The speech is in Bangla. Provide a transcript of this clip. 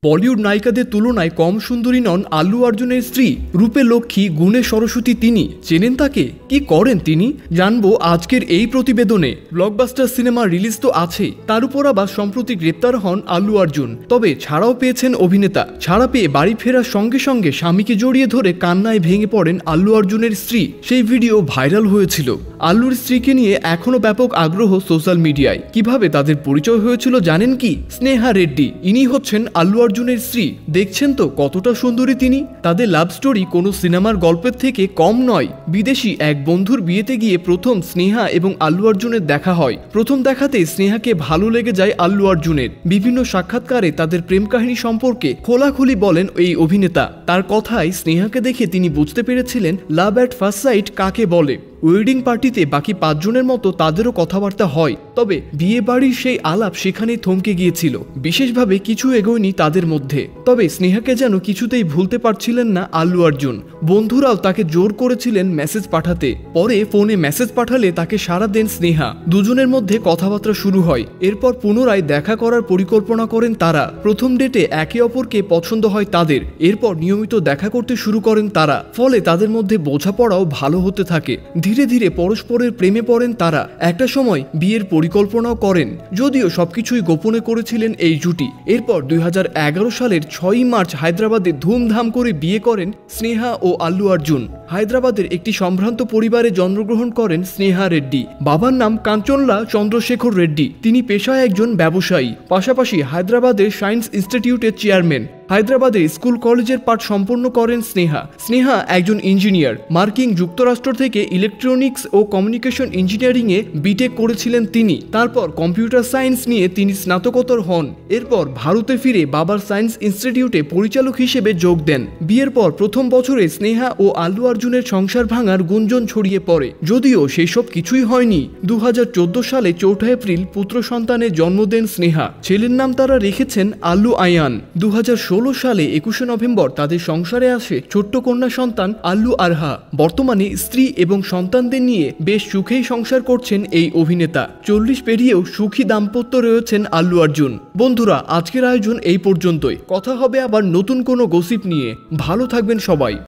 বলিউড নায়িকাদের তুলনায় কম সুন্দরী নন আল্লু অর্জুনের স্ত্রী। রূপে লক্ষ্মী, গুণে সরস্বতী তিনি। চেনেন তাকে? কি করেন তিনি? জানবো আজকের এই প্রতিবেদনে। ব্লকবাস্টার সিনেমা রিলিজ তো আছেই, তার উপর আবার সম্প্রতি গ্রেপ্তার হন আল্লু অর্জুন। তবে ছাড়াও পেয়েছেন অভিনেতা। ছাড়া পেয়ে বাড়ি ফেরার সঙ্গে সঙ্গে স্বামীকে জড়িয়ে ধরে কান্নায় ভেঙে পড়েন আল্লু অর্জুনের স্ত্রী। সেই ভিডিও ভাইরাল হয়েছিল। আল্লুর স্ত্রীকে নিয়ে এখনো ব্যাপক আগ্রহ সোশ্যাল মিডিয়ায়। কিভাবে তাদের পরিচয় হয়েছিল জানেন কি? স্নেহা রেড্ডি, ইনি হচ্ছেন আল্লু অর্জুনের স্ত্রী। দেখছেন তো কতটা সুন্দরী তিনি। তাদের লাভ স্টোরি কোনো সিনেমার গল্পের থেকে কম নয়। বিদেশি এক বন্ধুর বিয়েতে গিয়ে প্রথম স্নেহা এবং আল্লু অর্জুনের দেখা হয়। প্রথম দেখাতে স্নেহাকে ভালো লেগে যায় আল্লু অর্জুনের। বিভিন্ন সাক্ষাৎকারে তাদের প্রেম কাহিনী সম্পর্কে খোলাখুলি বলেন এই অভিনেতা। তার কথায় স্নেহাকে দেখে তিনি বুঝতে পেরেছিলেন লাভ অ্যাট ফার্স্ট সাইট কাকে বলে। ওয়েডিং পার্টিতে বাকি 5 জনের মতো তাদেরও কথাবার্তা হয়, তবে বিয়ে বাড়ির সেই আলাপ সেখানেই থমকে গিয়েছিল। বিশেষভাবে কিছু এগোয়নি তাদের মধ্যে। তবে স্নেহাকে যেন কিছুতেই ভুলতে পারছিলেন না আল্লু অর্জুন। বন্ধুরাও তাকে জোর করেছিলেন মেসেজ পাঠাতে। পরে ফোনে মেসেজ পাঠালে তাকে সাড়া দেন স্নেহা। দুজনের মধ্যে কথাবার্তা শুরু হয়। এরপর পুনরায় দেখা করার পরিকল্পনা করেন তারা। প্রথম ডেটে একে অপরকে পছন্দ হয় তাদের। এরপর নিয়মিত দেখা করতে শুরু করেন তারা। ফলে তাদের মধ্যে বোঝাপড়াও ভালো হতে থাকে। ধীরে ধীরে পরস্পরের প্রেমে পড়েন তারা। একটা সময় বিয়ের পরিকল্পনাও করেন, যদিও সবকিছুই গোপনে করেছিলেন এই জুটি। এরপর 2011 সালের 6ই মার্চ হায়দ্রাবাদে ধুমধাম করে বিয়ে করেন স্নেহা ও আল্লু অর্জুন। হায়দ্রাবাদের একটি সম্ভ্রান্ত পরিবারে জন্মগ্রহণ করেন স্নেহা রেড্ডি। বাবার নাম কাঞ্চনলা চন্দ্রশেখর রেড্ডি। তিনি পেশায় একজন ব্যবসায়ী, পাশাপাশি হায়দ্রাবাদের সায়েন্স ইনস্টিটিউটের চেয়ারম্যান। হায়দ্রাবাদের স্কুল কলেজের পাঠ সম্পন্ন করেন স্নেহা। স্নেহা একজন ইঞ্জিনিয়ার। মার্কিন যুক্তরাষ্ট্র থেকে ইলেকট্রনিক্স ও কমিউনিকেশন ইঞ্জিনিয়ারিংয়ে বিটেক করেছিলেন তিনি। তারপর কম্পিউটার সায়েন্স নিয়ে তিনি স্নাতকোত্তর হন। এরপর ভারতে ফিরে বাবার সায়েন্স ইনস্টিটিউটে পরিচালক হিসেবে যোগ দেন। বিয়ের পর প্রথম বছরে স্নেহা ও আল্লু অর্জুনের সংসার ভাঙার গুঞ্জন ছড়িয়ে পড়ে, যদিও সেসব কিছুই হয়নি। 2014 সালে 4 এপ্রিল পুত্র সন্তানের জন্ম দেন স্নেহা। ছেলের নাম তারা রেখেছেন আল্লু আয়ান। 2016 সালে 21 নভেম্বর তাদের সংসারে আসে ছোট্ট কন্যা সন্তান আল্লু আরহা। বর্তমানে স্ত্রী এবং সন্তানদের নিয়ে বেশ সুখেই সংসার করছেন এই অভিনেতা। 40 পেরিয়েও সুখী দাম্পত্য রয়েছেন আল্লু অর্জুন। বন্ধুরা, আজকের আয়োজন এই পর্যন্তই। কথা হবে আবার নতুন কোনো গসিপ নিয়ে। ভালো থাকবেন সবাই।